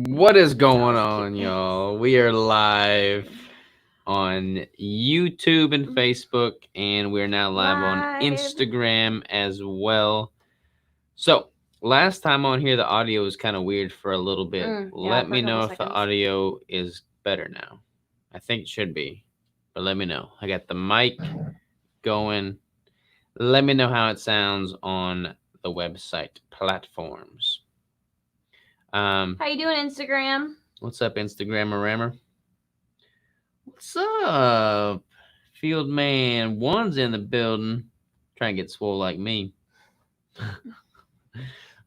What is going on, y'all? We are live on YouTube and Facebook, and we're now live on Instagram as well. So, last time on here, the audio was kind of weird for a little bit. Let me know if the audio is better now. I think it should be, but let me know. I got the mic going. Let me know how it sounds on the website platforms. How you doing, Instagram? What's up, Instagrammer Rammer? What's up? Field Man One's in the building. Trying to get swole like me.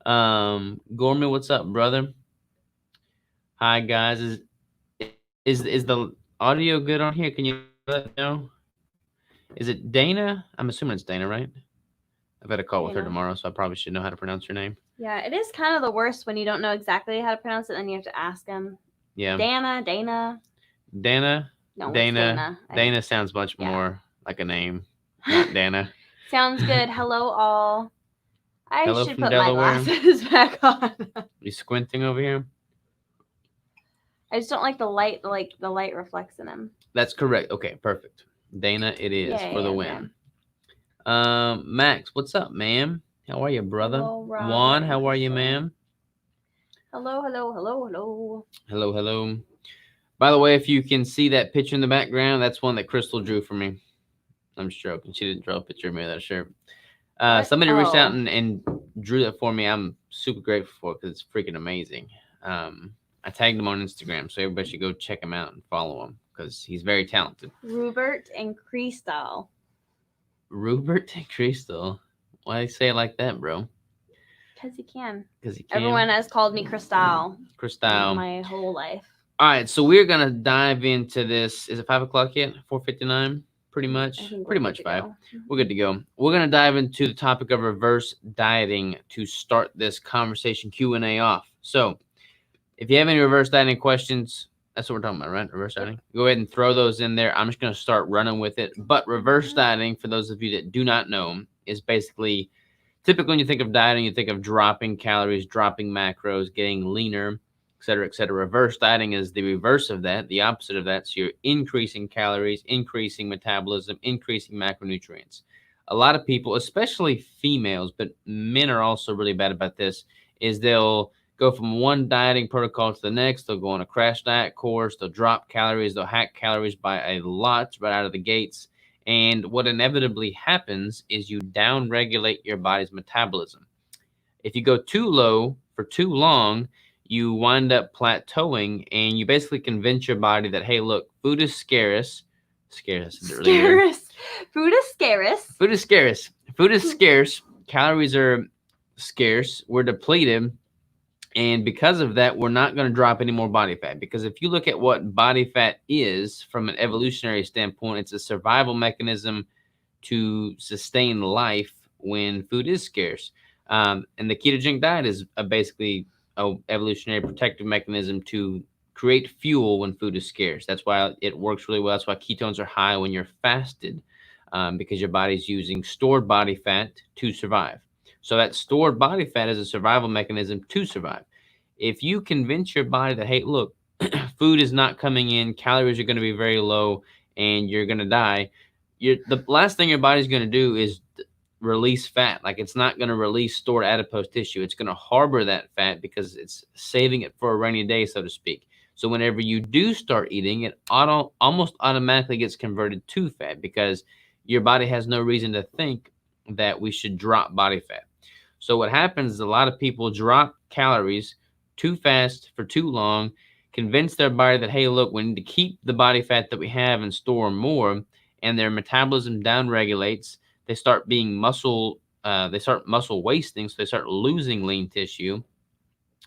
Gorman, what's up, brother? Hi guys. Is the audio good on here? Can you let me know? Is it Dana? I'm assuming it's Dana, right? I've got a call with her tomorrow, so I probably should know how to pronounce her name. Yeah, it is kind of the worst when you don't know exactly how to pronounce it, and you have to ask them. Yeah. Dana. Dana. No, Dana. Dana sounds much more like a name, not Dana. Sounds good. Hello, all. Hello should from put Delaware. my glasses back on. You squinting over here? I just don't like the light. Like the light reflects in them. That's correct. Okay, perfect. Dana, it is for the win. Max, what's up, ma'am? How are you, brother? Hello, Juan, how are you, ma'am? Hello. Hello. By the way, if you can see that picture in the background, that's one that Crystal drew for me. I'm just joking. She didn't draw a picture of me with that shirt. Somebody reached out and drew that for me. I'm super grateful for it because it's freaking amazing. I tagged him on Instagram, so everybody should go check him out and follow him because he's very talented. Rupert and Crystal. Rupert and Crystal? Why do you say it like that, bro? Because he can. Everyone has called me Crystal. Crystal. My whole life. All right, so we're going to dive into this. Is it 5 o'clock yet? 4:59? Pretty much. Pretty much 5. We're good to go. We're going to dive into the topic of reverse dieting to start this conversation Q&A off. So, if you have any reverse dieting questions, that's what we're talking about, right? Reverse dieting. Go ahead and throw those in there. I'm just going to start running with it. But reverse dieting, for those of you that do not know, is basically, typically when you think of dieting, you think of dropping calories, dropping macros, getting leaner, et cetera, et cetera. Reverse dieting is the reverse of that, the opposite of that. So you're increasing calories, increasing metabolism, increasing macronutrients. A lot of people, especially females, but men are also really bad about this, is they'll go from one dieting protocol to the next. They'll go on a crash diet course. They'll drop calories. They'll hack calories by a lot right out of the gates. And what inevitably happens is you downregulate your body's metabolism. If you go too low for too long, you wind up plateauing, and you basically convince your body that, hey, look, food is scarce. Food is scarce. Calories are scarce. We're depleted. And because of that, we're not going to drop any more body fat. Because if you look at what body fat is from an evolutionary standpoint, it's a survival mechanism to sustain life when food is scarce. And the ketogenic diet is basically an evolutionary protective mechanism to create fuel when food is scarce. That's why it works really well. That's why ketones are high when you're fasted, because your body's using stored body fat to survive. So that stored body fat is a survival mechanism to survive. If you convince your body that, hey, look, food is not coming in, calories are going to be very low, and you're going to die, the last thing your body's going to do is release fat. Like, it's not going to release stored adipose tissue. It's going to harbor that fat because it's saving it for a rainy day, so to speak. So whenever you do start eating, it almost automatically gets converted to fat because your body has no reason to think that we should drop body fat. So what happens is a lot of people drop calories too fast for too long, convince their body that, hey, look, we need to keep the body fat that we have and store more, and their metabolism downregulates. They start being muscle wasting, so they start losing lean tissue,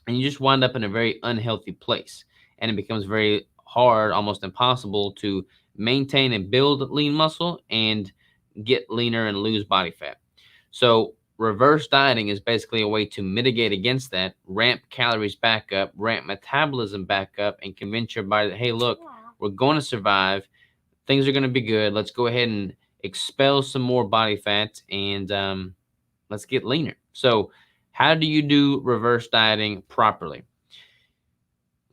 and you just wind up in a very unhealthy place, and it becomes very hard, almost impossible, to maintain and build lean muscle and get leaner and lose body fat. So reverse dieting is basically a way to mitigate against that, ramp calories back up, ramp metabolism back up, and convince your body that, hey, look, we're going to survive. Things are going to be good. Let's go ahead and expel some more body fat, and let's get leaner. So how do you do reverse dieting properly?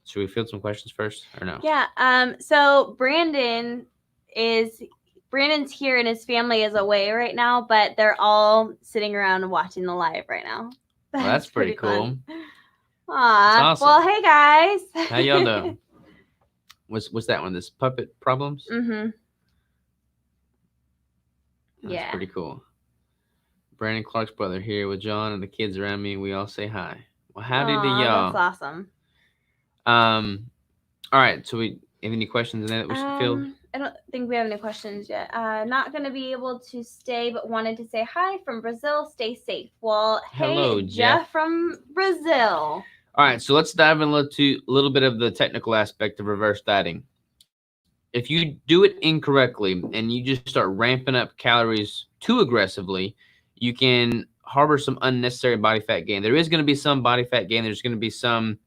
Should we field some questions first or no? Yeah. So Brandon's here and his family is away right now, but they're all sitting around and watching the live right now. Well, that's pretty cool. Fun. Aw. That's awesome. Well, hey guys. How y'all doing? What's that one? This puppet problems? Mm-hmm. That's pretty cool. Brandon Clark's brother here with John and the kids around me. We all say hi. Well, howdy to y'all. That's awesome. All right. So we have any questions in there that we should field? I don't think we have any questions yet. Not going to be able to stay, but wanted to say hi from Brazil. Stay safe. Well, hello, hey, Jeff from Brazil. All right, so let's dive into a little bit of the technical aspect of reverse dieting. If you do it incorrectly and you just start ramping up calories too aggressively, you can harbor some unnecessary body fat gain. There is going to be some body fat gain. There's going to be some,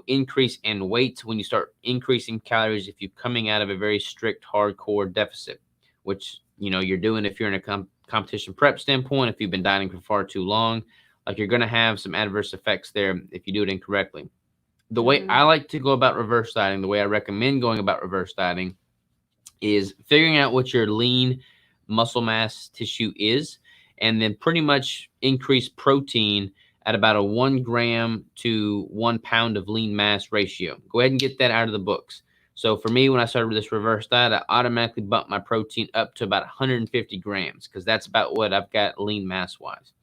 increase in weight when you start increasing calories if you're coming out of a very strict, hardcore deficit, which, you're doing if you're in a competition prep standpoint, if you've been dieting for far too long. Like, you're going to have some adverse effects there if you do it incorrectly. The way I like to go about reverse dieting, the way I recommend going about reverse dieting, is figuring out what your lean muscle mass tissue is, and then pretty much increase protein at about a 1 gram to 1 pound of lean mass ratio. Go ahead and get that out of the books. So for me, when I started with this reverse diet, I automatically bumped my protein up to about 150 grams because that's about what I've got lean mass wise.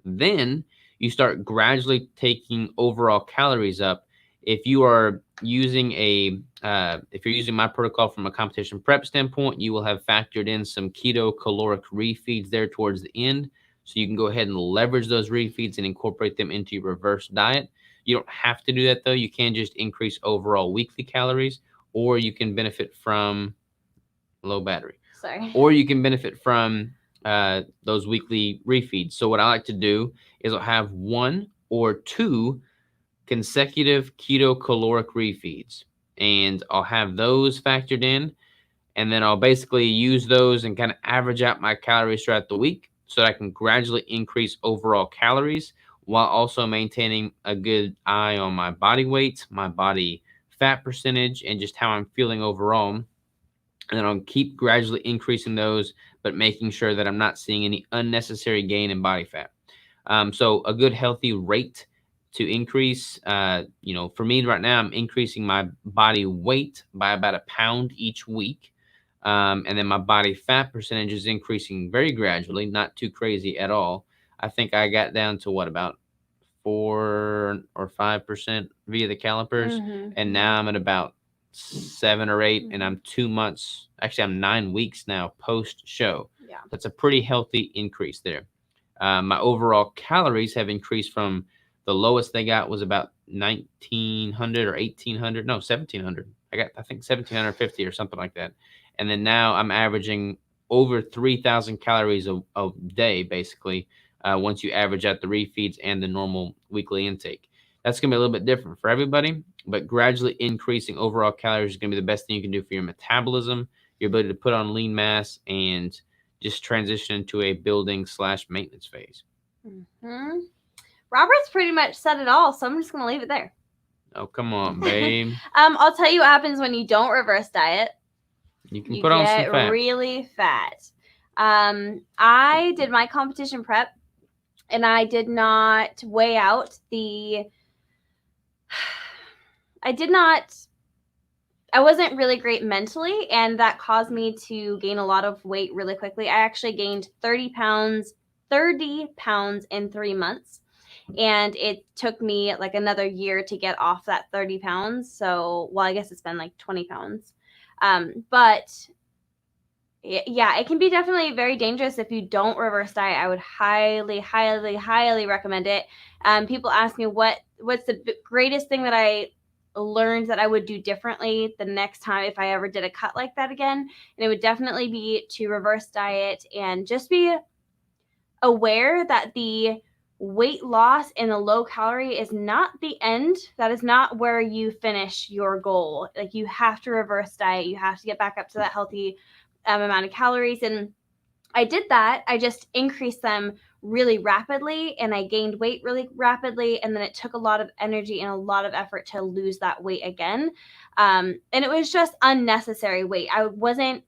Then you start gradually taking overall calories up. If you are using if you're using my protocol from a competition prep standpoint, you will have factored in some keto caloric refeeds there towards the end. So you can go ahead and leverage those refeeds and incorporate them into your reverse diet. You don't have to do that though. You can just increase overall weekly calories, or you can benefit from low battery. Or you can benefit from those weekly refeeds. So what I like to do is I'll have 1 or 2 consecutive keto caloric refeeds, and I'll have those factored in, and then I'll basically use those and kind of average out my calories throughout the week so that I can gradually increase overall calories while also maintaining a good eye on my body weight, my body fat percentage, and just how I'm feeling overall. And then I'll keep gradually increasing those, but making sure that I'm not seeing any unnecessary gain in body fat. So a good healthy rate to increase, for me right now, I'm increasing my body weight by about 1 pound each week. And then my body fat percentage is increasing very gradually, not too crazy at all. I think I got down to about 4 or 5% via the calipers. And now I'm at about 7 or 8, and I'm 2 months, actually I'm 9 weeks now post show. Yeah. That's a pretty healthy increase there. My overall calories have increased from the lowest they got was about 1,900 or 1,800. No, 1,700. I think 1,750 or something like that. And then now I'm averaging over 3,000 calories a day, basically, once you average out the refeeds and the normal weekly intake. That's going to be a little bit different for everybody, but gradually increasing overall calories is going to be the best thing you can do for your metabolism, your ability to put on lean mass, and just transition into a building/maintenance phase. Robert's pretty much said it all, so I'm just going to leave it there. Oh, come on, babe. I'll tell you what happens when you don't reverse diet. You can put on some fat. Get really fat. I did my competition prep, and I did not weigh out I wasn't really great mentally, and that caused me to gain a lot of weight really quickly. I actually gained 30 pounds in 3 months. And it took me like another year to get off that 30 pounds. So, I guess it's been like 20 pounds. But yeah, it can be definitely very dangerous if you don't reverse diet. I would highly, highly, highly recommend it. People ask me what's the greatest thing that I learned that I would do differently the next time if I ever did a cut like that again. And it would definitely be to reverse diet and just be aware that the weight loss in a low calorie is not the end. That is not where you finish your goal. Like, you have to reverse diet. You have to get back up to that healthy amount of calories. And I did that. I just increased them really rapidly, and I gained weight really rapidly, and then it took a lot of energy and a lot of effort to lose that weight again. And it was just unnecessary weight. I wasn't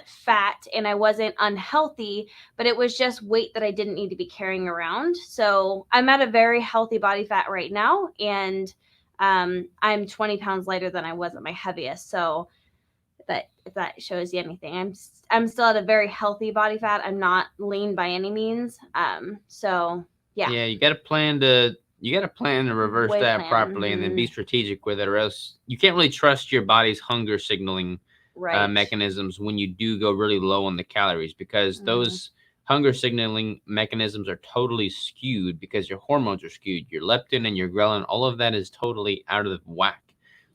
fat and I wasn't unhealthy, but it was just weight that I didn't need to be carrying around. So I'm at a very healthy body fat right now, and I'm 20 pounds lighter than I was at my heaviest. So if that shows you anything, I'm still at a very healthy body fat. I'm not lean by any means. So yeah. Yeah, you got to plan to reverse that properly, and then be strategic with it, or else you can't really trust your body's hunger signaling mechanisms when you do go really low on the calories, because those hunger signaling mechanisms are totally skewed because your hormones are skewed. Your leptin and your ghrelin, all of that is totally out of whack.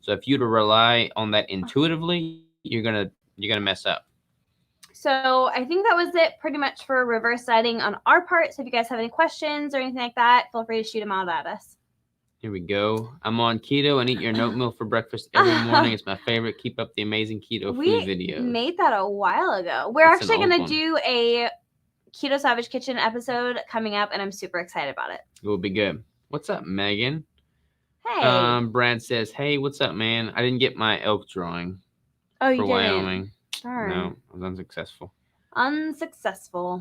So if you to rely on that intuitively, you're gonna mess up. So I think that was it pretty much for reverse dieting on our part. So if you guys have any questions or anything like that, feel free to shoot them out at us. Here we go. I'm on keto and eat your oatmeal for breakfast every morning. It's my favorite. Keep up the amazing keto food videos. We made that a while ago. We're actually going to do a Keto Savage Kitchen episode coming up, and I'm super excited about it. It will be good. What's up, Megan? Hey. Brad says, hey, what's up, man? I didn't get my elk drawing. Oh, you didn't? Wyoming. Darn. No, I was unsuccessful.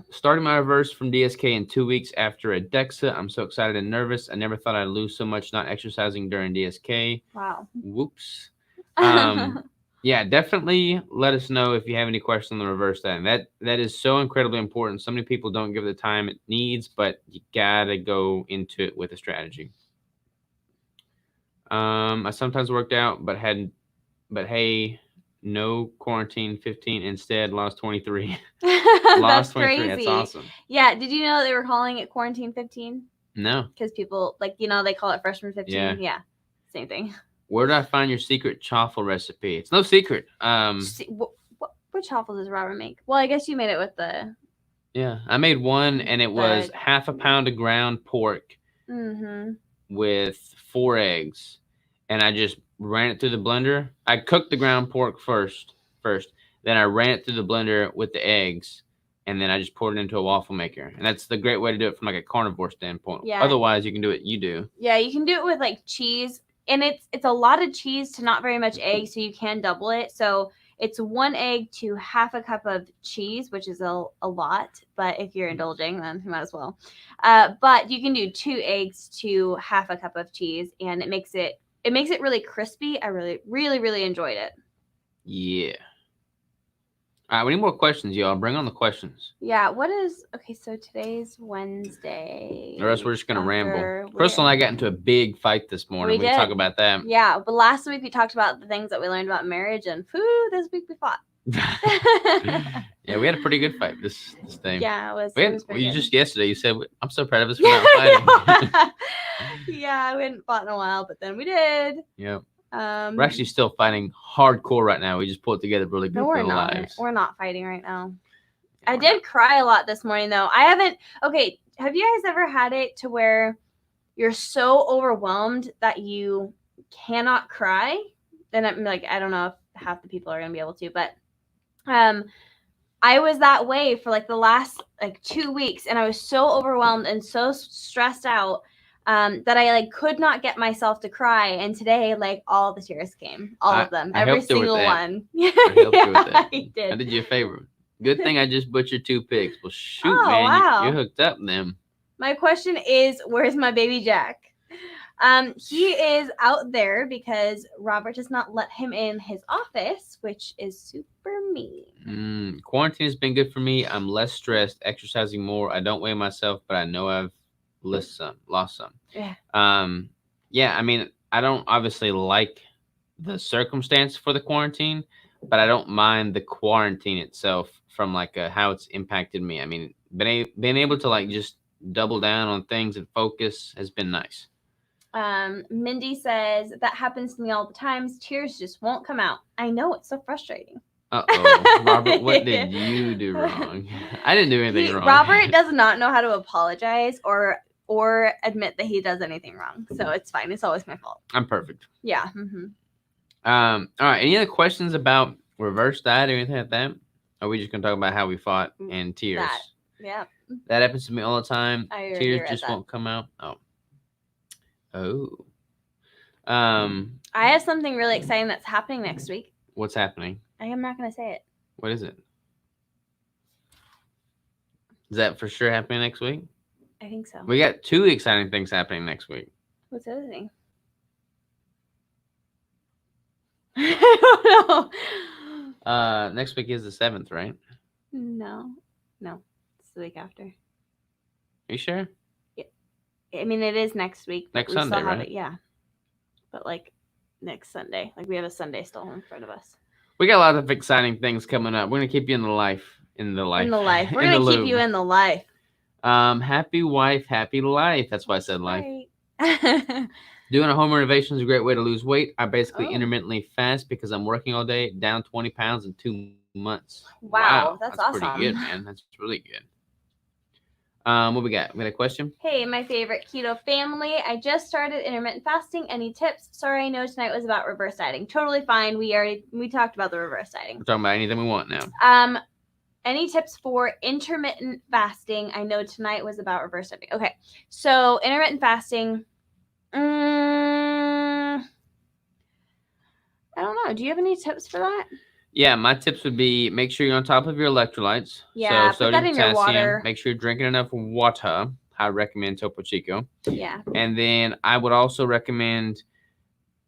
Starting my reverse from DSK in 2 weeks after a DEXA. I'm so excited and nervous. I never thought I'd lose so much not exercising during DSK. Wow. Whoops. Yeah, definitely let us know if you have any questions on the reverse diet. That is so incredibly important. So many people don't give it the time it needs, but you gotta go into it with a strategy. I sometimes worked out, but hey, no quarantine 15 instead, lost 23. Lost 23. Crazy. That's awesome. Yeah. Did you know they were calling it quarantine 15? No. Because people, they call it freshman 15. Yeah. Same thing. Where did I find your secret chaffle recipe? It's no secret. What chaffle does Robert make? Well, I guess you made it with the... Yeah. I made one, and it was half a pound of ground pork with 4 eggs. And I just ran it through the blender. I cooked the ground pork first. Then I ran it through the blender with the eggs, and then I just poured it into a waffle maker. And that's the great way to do it from a carnivore standpoint. Yeah. Otherwise, you can do it. You do. Yeah, you can do it with cheese, and it's a lot of cheese to not very much egg, so you can double it. So it's 1 egg to half a cup of cheese, which is a lot. But if you're indulging, then you might as well. But you can do 2 eggs to half a cup of cheese, and it makes it really crispy. I really, really, really enjoyed it. Yeah. All right, we need more questions, y'all. Bring on the questions. Yeah, so today's Wednesday. The rest we're just going to ramble. Crystal and I got into a big fight this morning. We talk about that. Yeah, but last week we talked about the things that we learned about marriage, and this week we fought. Yeah, we had a pretty good fight this day. Yeah, it was pretty good. Just yesterday you said, I'm so proud of us for not fighting. Yeah, we hadn't fought in a while, but then we did. Yeah. We're actually still fighting hardcore right now. We just pulled together really good for our lives. We're not fighting right now. I did cry a lot this morning, though. Have you guys ever had it to where you're so overwhelmed that you cannot cry? Then I'm I don't know if half the people are going to be able to, but I was that way for the last 2 weeks, and I was so overwhelmed and so stressed out that I could not get myself to cry. And today, all the tears came, all of them, every single one. I helped you with that. I did. I did you a favor. Good thing I just butchered 2 pigs. Well, shoot, man, wow. you're hooked up then. My question is, where's my baby Jack? He is out there because Robert does not let him in his office, which is super mean. Quarantine has been good for me. I'm less stressed, exercising more. I don't weigh myself, but I know I've lost some. Yeah. Yeah, I mean, I don't obviously like the circumstance for the quarantine, but I don't mind the quarantine itself from how it's impacted me. I mean, being able to just double down on things and focus has been nice. Mindy says that happens to me all the time. Tears just won't come out. I know, it's so frustrating. Uh-oh. Robert, what did you do wrong? I didn't do anything wrong. Robert does not know how to apologize or admit that he does anything wrong. So it's fine. It's always my fault. I'm perfect. Yeah. All right. Any other questions about reverse diet or anything like that? Or are we just going to talk about how we fought and tears? Yeah. That happens to me all the time. I already Tears read just that. won't come out. Oh. I have something really exciting that's happening next week. What's happening? I am not going to say it. What is it? Is that for sure happening next week? I think so. We got 2 exciting things happening next week. What's the other thing? I don't know. Next week is the 7th, right? No. It's the week after. Are you sure? I mean, it is next week. But Next we Sunday, still have right? it, yeah. But like next Sunday, like we have a Sunday still in front of us. We got a lot of exciting things coming up. We're gonna keep you in the life. In the life. We're in gonna the keep you in the life. Happy wife, happy life. That's why I said life. Right. Doing a home renovation is a great way to lose weight. I basically intermittently fast because I'm working all day, down 20 pounds in 2 months. Wow, that's awesome. Pretty good, man. That's really good. What we got? We got a question? Hey, my favorite keto family. I just started intermittent fasting. Any tips? Sorry, I know tonight was about reverse dieting. Totally fine. We talked about the reverse dieting. We're talking about anything we want now. Any tips for intermittent fasting? I know tonight was about reverse dieting. Okay, so intermittent fasting. I don't know. Do you have any tips for that? Yeah, my tips would be make sure you're on top of your electrolytes. Yeah, so put that in your water. Make sure you're drinking enough water. I recommend Topo Chico. Yeah. And then I would also recommend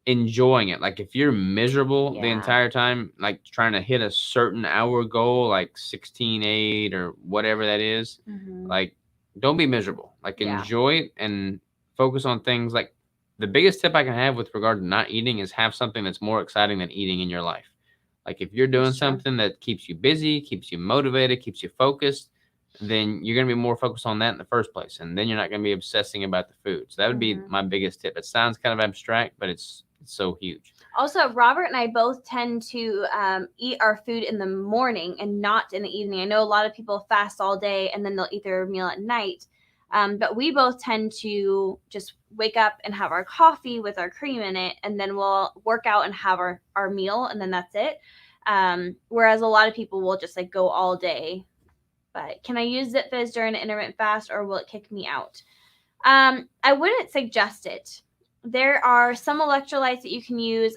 enjoying it. Like if you're miserable the entire time, like trying to hit a certain hour goal, like 16:8 or whatever that is, like don't be miserable. Like enjoy it and focus on things. Like the biggest tip I can have with regard to not eating is have something that's more exciting than eating in your life. Like if you're doing something that keeps you busy, keeps you motivated, keeps you focused, then you're going to be more focused on that in the first place. And then you're not going to be obsessing about the food. So that would be my biggest tip. It sounds kind of abstract, but it's so huge. Also, Robert and I both tend to eat our food in the morning and not in the evening. I know a lot of people fast all day and then they'll eat their meal at night. But we both tend to just wake up and have our coffee with our cream in it, and then we'll work out and have our meal, and then that's it. Whereas a lot of people will just like go all day. But can I use ZipFizz during an intermittent fast, or will it kick me out? I wouldn't suggest it. There are some electrolytes that you can use.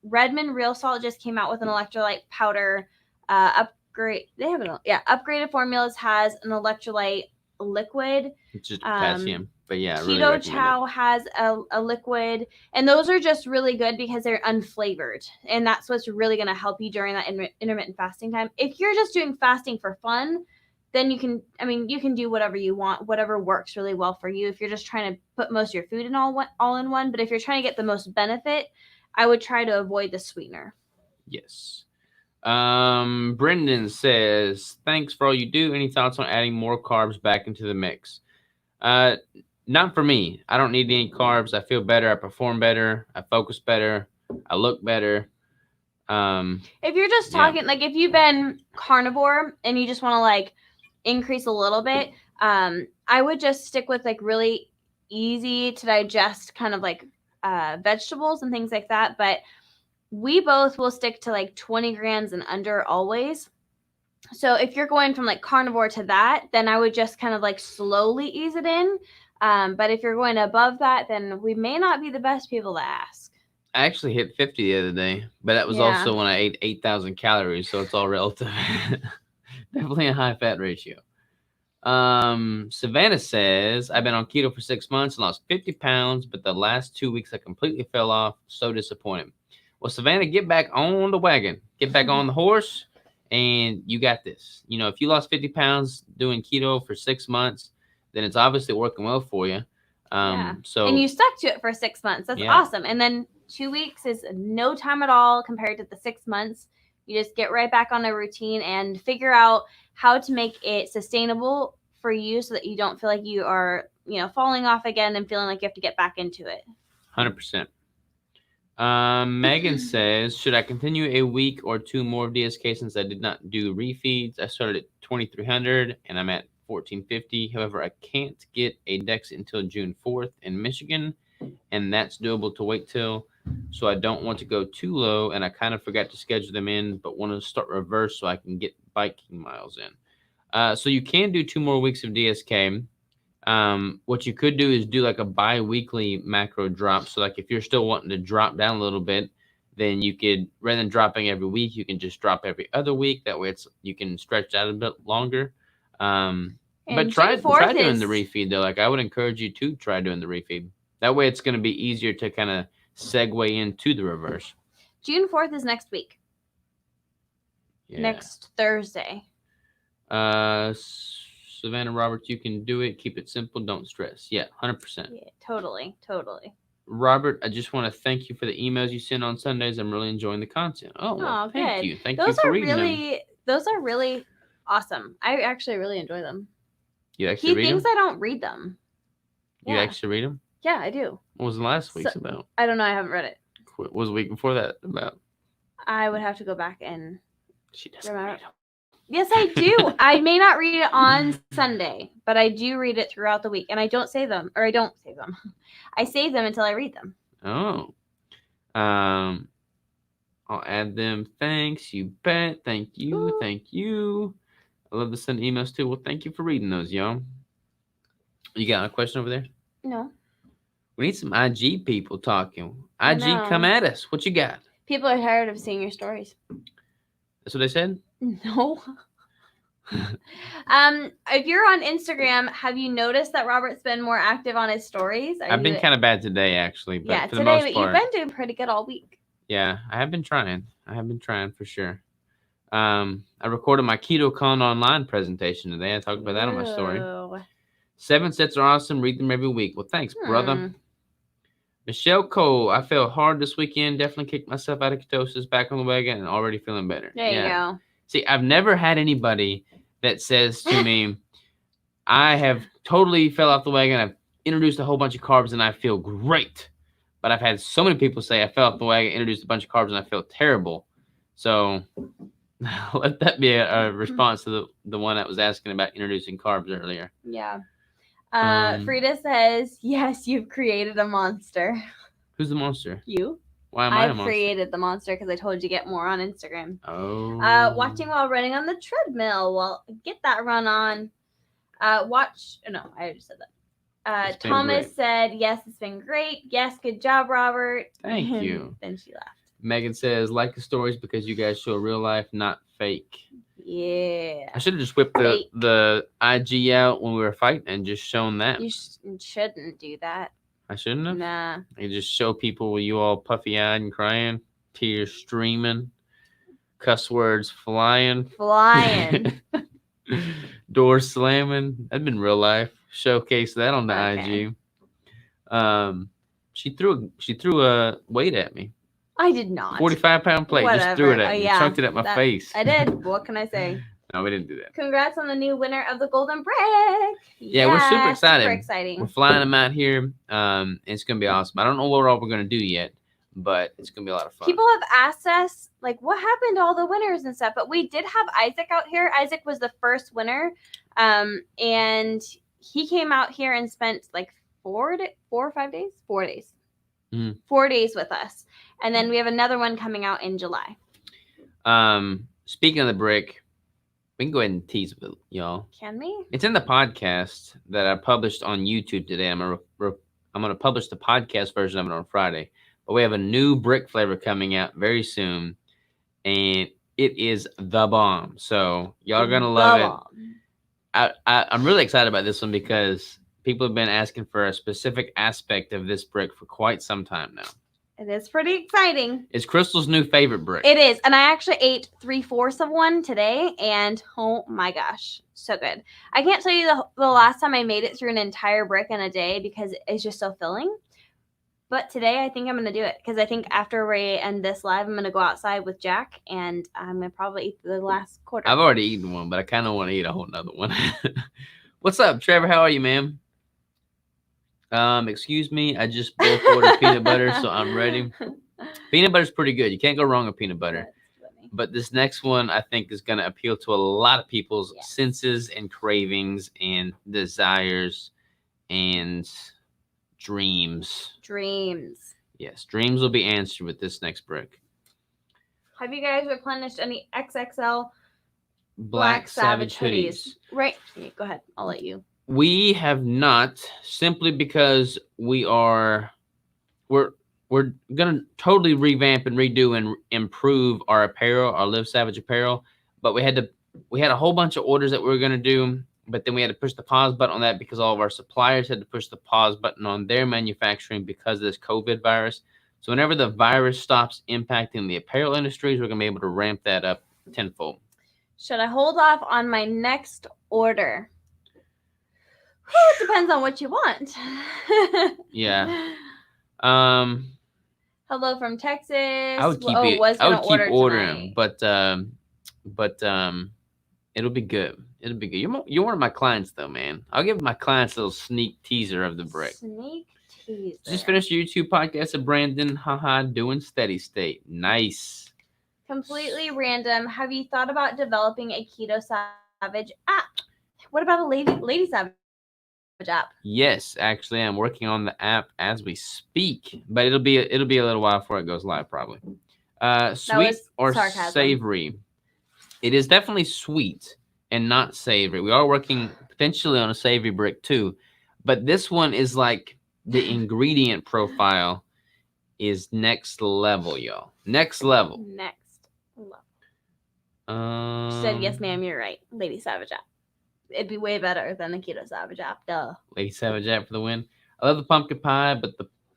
Redmond Real Salt just came out with an electrolyte powder upgrade. They have Upgraded Formulas has an electrolyte liquid. It's just potassium. But yeah, Keto really Chow has a liquid, and those are just really good because they're unflavored, and that's what's really going to help you during that intermittent fasting time. If you're just doing fasting for fun, then you can do whatever you want, whatever works really well for you. If you're just trying to put most of your food in all in one, but if you're trying to get the most benefit, I would try to avoid the sweetener. Yes. Brendan says, thanks for all you do. Any thoughts on adding more carbs back into the mix? Not for me. I don't need any carbs. I feel better. I perform better. I focus better. I look better. If you're just talking, like if you've been carnivore and you just want to like increase a little bit, I would just stick with like really easy to digest kind of like vegetables and things like that. But we both will stick to like 20 grams and under always. So if you're going from like carnivore to that, then I would just kind of like slowly ease it in. But if you're going above that, then we may not be the best people to ask. I actually hit 50 the other day, but that was also when I ate 8,000 calories. So it's all relative. Definitely a high fat ratio. Savannah says, I've been on keto for 6 months and lost 50 pounds, but the last 2 weeks I completely fell off. So disappointed. Well, Savannah, get back on the wagon, get back on the horse, and you got this. You know, if you lost 50 pounds doing keto for 6 months, then it's obviously working well for you. So and you stuck to it for 6 months. That's awesome. And then 2 weeks is no time at all compared to the 6 months. You just get right back on a routine and figure out how to make it sustainable for you so that you don't feel like you are, falling off again and feeling like you have to get back into it. 100%. Megan says, should I continue a week or two more of DSK since I did not do refeeds? I started at 2,300 and I'm at 1,450. However, I can't get a DEX until June 4th in Michigan, and that's doable to wait till. So I don't want to go too low, and I kind of forgot to schedule them in, but want to start reverse so I can get biking miles in. So you can do 2 more weeks of DSK. What you could do is do like a bi-weekly macro drop. So like if you're still wanting to drop down a little bit, then you could, rather than dropping every week, you can just drop every other week. That way you can stretch out a bit longer. But try doing the refeed though. Like I would encourage you to try doing the refeed. That way it's going to be easier to kind of segue into the reverse. June 4th is next week. Yeah. Next Thursday. Savannah Roberts, you can do it. Keep it simple. Don't stress. Yeah, 100%. Yeah, totally. Robert, I just want to thank you for the emails you send on Sundays. I'm really enjoying the content. Oh, well, thank you. Thank you for reading them. Those are really awesome. I actually really enjoy them. You actually read them? He thinks I don't read them. You actually read them? Yeah, I do. What was the last week's about? I don't know. I haven't read it. What was the week before that about? I would have to go back and She doesn't read them. Yes, I do. I may not read it on Sunday, but I do read it throughout the week. And I don't save them. I save them until I read them. Oh. I'll add them. Thanks. You bet. Thank you. Ooh. Thank you. I love to send emails too. Well, thank you for reading those, y'all. You got a question over there? No. We need some IG people talking. IG, come at us. What you got? People are tired of seeing your stories. That's what they said? No. If you're on Instagram, have you noticed that Robert's been more active on his stories? I've been kind of bad today, actually. But yeah, for the most but part, you've been doing pretty good all week. Yeah, I have been trying. For sure. I recorded my KetoCon online presentation today. I talked about that on my story. 7 sets are awesome. Read them every week. Well, thanks, brother. Michelle Cole, I felt hard this weekend. Definitely kicked myself out of ketosis, back on the wagon, and already feeling better. There you go. See, I've never had anybody that says to me, I have totally fell off the wagon. I've introduced a whole bunch of carbs and I feel great. But I've had so many people say I fell off the wagon, introduced a bunch of carbs, and I feel terrible. So let that be a response to the one that was asking about introducing carbs earlier. Yeah. Frida says, yes, you've created a monster. Who's the monster? You. Why am I a monster? I created the monster because I told you to get more on Instagram. Oh. Watching while running on the treadmill. Well, get that run on. No, I already said that. Thomas said, yes, it's been great. Yes, good job, Robert. Thank you. Then she laughed. Megan says, like the stories because you guys show real life, not fake. Yeah. I should have just whipped the IG out when we were fighting and just shown that. You shouldn't do that. I shouldn't have? Nah. I just show people you all puffy-eyed and crying, tears streaming, cuss words flying. Doors slamming. That'd been real life. Showcase that on the IG. She threw a weight at me. I did not. 45-pound plate. Whatever. Just threw it at me. Chunked it at my face. I did. What can I say? No, we didn't do that. Congrats on the new winner of the Golden Brick. Yeah, we're super excited. Super exciting. We're flying them out here. It's going to be awesome. I don't know what all we're going to do yet, but it's going to be a lot of fun. People have asked us, like, what happened to all the winners and stuff? But we did have Isaac out here. Isaac was the first winner. And he came out here and spent like 4 or 5 days? 4 days. 4 days with us. And then we have another one coming out in July. Speaking of the brick, we can go ahead and tease it, y'all. Can we? It's in the podcast that I published on YouTube today. I'm gonna publish the podcast version of it on Friday. But we have a new brick flavor coming out very soon, and it is the bomb. So y'all are gonna love it. I'm really excited about this one because people have been asking for a specific aspect of this brick for quite some time now. It is pretty exciting. It's Crystal's new favorite brick. It is. And I actually ate 3/4 of one today. And oh my gosh, so good. I can't tell you the last time I made it through an entire brick in a day because it's just so filling. But today I think I'm going to do it because I think after we end this live, I'm going to go outside with Jack and I'm going to probably eat the last quarter. I've already eaten one, but I kind of want to eat a whole nother one. What's up, Trevor? How are you, ma'am? Excuse me, I just boiled ordered peanut butter, so I'm ready. Peanut butter's pretty good. You can't go wrong with peanut butter. But this next one, I think, is going to appeal to a lot of people's senses and cravings and desires and dreams. Dreams. Yes, dreams will be answered with this next brick. Have you guys replenished any XXL Black Savage hoodies. Right. Yeah, go ahead. I'll let you. We have not, simply because we're gonna totally revamp and redo and improve our apparel, our Live Savage apparel. But we had a whole bunch of orders that we were gonna do, but then we had to push the pause button on that because all of our suppliers had to push the pause button on their manufacturing because of this COVID virus. So whenever the virus stops impacting the apparel industries, we're gonna be able to ramp that up tenfold. Should I hold off on my next order? It depends on what you want. Yeah. Hello from Texas. I would keep ordering, but it'll be good. It'll be good. You're one of my clients, though, man. I'll give my clients a little sneak teaser of the brick. Sneak teaser. Just finished your YouTube podcast of Brandon. Haha, doing steady state. Nice. Completely random. Have you thought about developing a Keto Savage app? What about a Lady Savage app? Yes, actually, I'm working on the app as we speak, but it'll be a little while before it goes live, probably. Sweet or sarcasm. Savory? It is definitely sweet and not savory. We are working potentially on a savory brick too, but this one is like the ingredient profile is next level, y'all. Next level. She said, yes, ma'am, you're right. Lady Savage app. It'd be way better than the Keto Savage app, duh. Lady Savage app for the win. I love the pumpkin pie,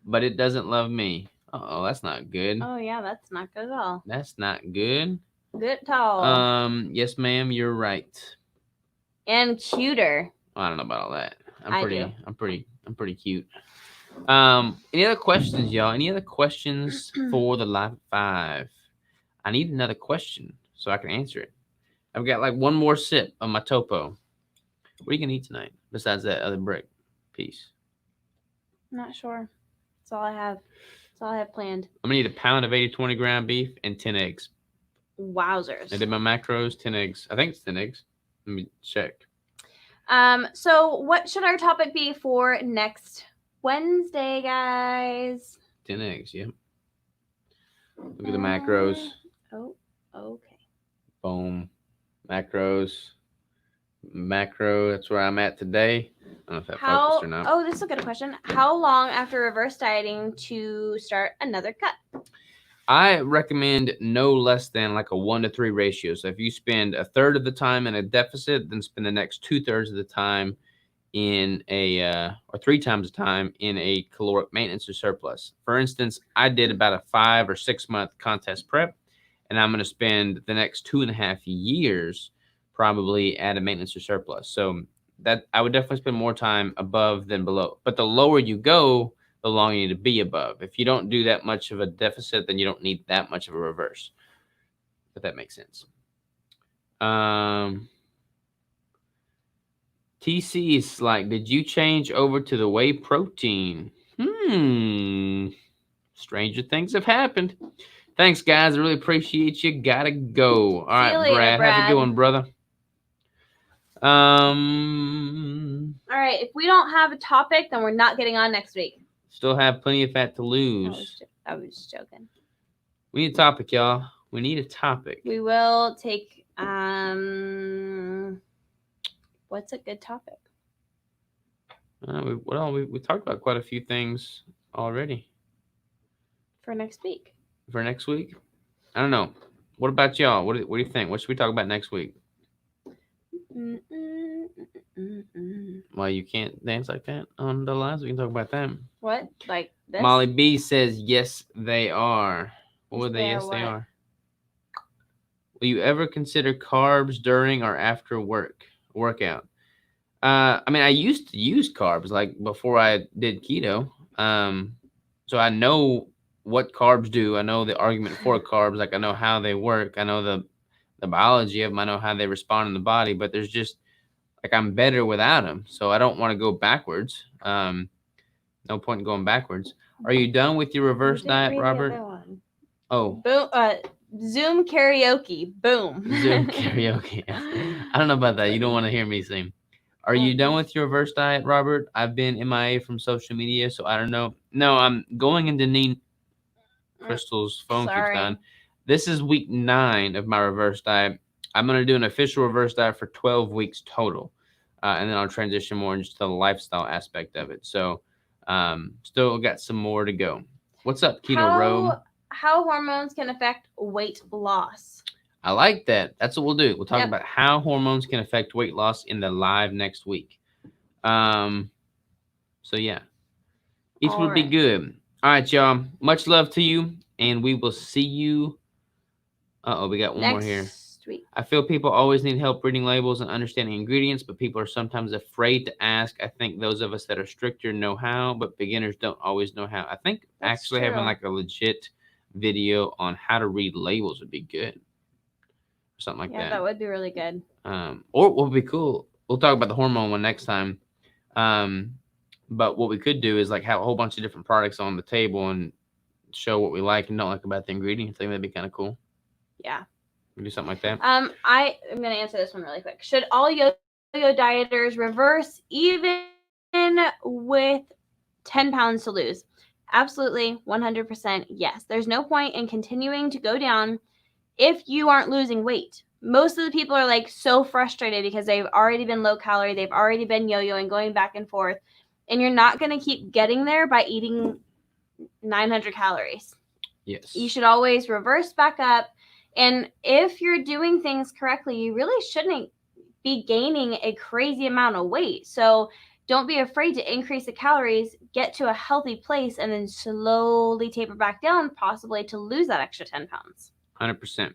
but it doesn't love me. Oh, that's not good. Oh yeah, that's not good at all. That's not good. Good at all. Yes, ma'am, you're right. And cuter. I don't know about all that. I'm pretty cute. Any other questions, y'all? Any other questions for the Live 5? I need another question so I can answer it. I've got like one more sip of my topo. What are you gonna eat tonight besides that other brick piece? Not sure. That's all I have. That's all I have planned. I'm gonna eat a pound of 80-20 ground beef and 10 eggs. Wowzers. I did my macros, 10 eggs. I think it's 10 eggs. Let me check. So what should our topic be for next Wednesday, guys? 10 eggs, yep. Look at the macros. Oh, okay. Boom. Macros. Macro, that's where I'm at today. I don't know if that focused or not. Oh, this is a good question. How long after reverse dieting to start another cut? I recommend no less than like a 1-to-3 ratio. So if you spend a third of the time in a deficit, then spend the next 2/3 of the time in or 3 times the time in a caloric maintenance or surplus. For instance, I did about a 5 or 6 month contest prep, and I'm going to spend the next 2.5 years probably at a maintenance or surplus. So that I would definitely spend more time above than below. But the lower you go, the longer you need to be above. If you don't do that much of a deficit, then you don't need that much of a reverse. If that makes sense. TC is like, did you change over to the whey protein? Stranger things have happened. Thanks, guys. I really appreciate you. Gotta go. All right, later, Brad. Have a good one, brother. All right. If we don't have a topic, then we're not getting on next week. Still have plenty of fat to lose. I was just joking. We need a topic, y'all. We need a topic. We will take what's a good topic? We talked about quite a few things already. For next week. For next week? I don't know. What about y'all? What do you think? What should we talk about next week? Why you can't dance like that on the lines? We can talk about that. What? Like this? Molly B says yes, they are. What would they? Yes, they are. Will you ever consider carbs during or after workout? I mean, I used to use carbs like before I did keto. So I know what carbs do. I know the argument for carbs. Like I know how they work. I know the biology of them. I know how they respond in the body. But there's just like I'm better without them. So I don't want to go backwards. No point in going backwards. Are you done with your reverse diet, Robert? Oh. Boom. Zoom karaoke. Boom. Zoom karaoke. I don't know about that. You don't want to hear me sing. Are you done with your reverse diet, Robert? I've been MIA from social media, so I don't know. No, I'm going into Crystal's phone keeps dying. This is week 9 of my reverse diet. I'm going to do an official reverse diet for 12 weeks total. And then I'll transition more into the lifestyle aspect of it. So still got some more to go. What's up, Keto Robe? How hormones can affect weight loss. I like that. That's what we'll do. We'll talk about how hormones can affect weight loss in the live next week. So yeah, each will be good. All right, y'all. Much love to you, and we will see you. We got one more here. Week. I feel people always need help reading labels and understanding ingredients, but people are sometimes afraid to ask. I think those of us that are stricter know how, but beginners don't always know how. I think That's actually true. having like a legit video on how to read labels would be good. Something like that. Yeah, that would be really good. Or what would be cool, we'll talk about the hormone one next time. But what we could do is like have a whole bunch of different products on the table and show what we like and don't like about the ingredients. I think that'd be kind of cool. Yeah. We do something like that. I'm going to answer this one really quick. Should all yo-yo dieters reverse even with 10 pounds to lose? Absolutely, 100% yes. There's no point in continuing to go down if you aren't losing weight. Most of the people are like so frustrated because they've already been low calorie, they've already been yo-yoing, going back and forth, and you're not going to keep getting there by eating 900 calories. Yes. You should always reverse back up. And if you're doing things correctly, you really shouldn't be gaining a crazy amount of weight. So don't be afraid to increase the calories, get to a healthy place, and then slowly taper back down, possibly to lose that extra 10 pounds. 100%.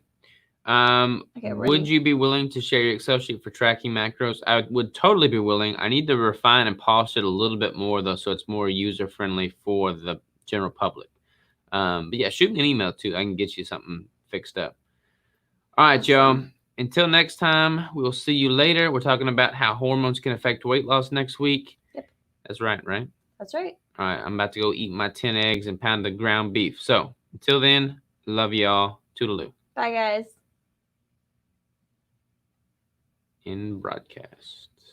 Would you be willing to share your Excel sheet for tracking macros? I would totally be willing. I need to refine and polish it a little bit more, though, so it's more user-friendly for the general public. But yeah, shoot me an email, too. I can get you something fixed up. All right, y'all. Until next time, we'll see you later. We're talking about how hormones can affect weight loss next week. Yep. That's right? That's right. All right, I'm about to go eat my 10 eggs and pound the ground beef. So until then, love y'all. Toodaloo. Bye, guys. In broadcast.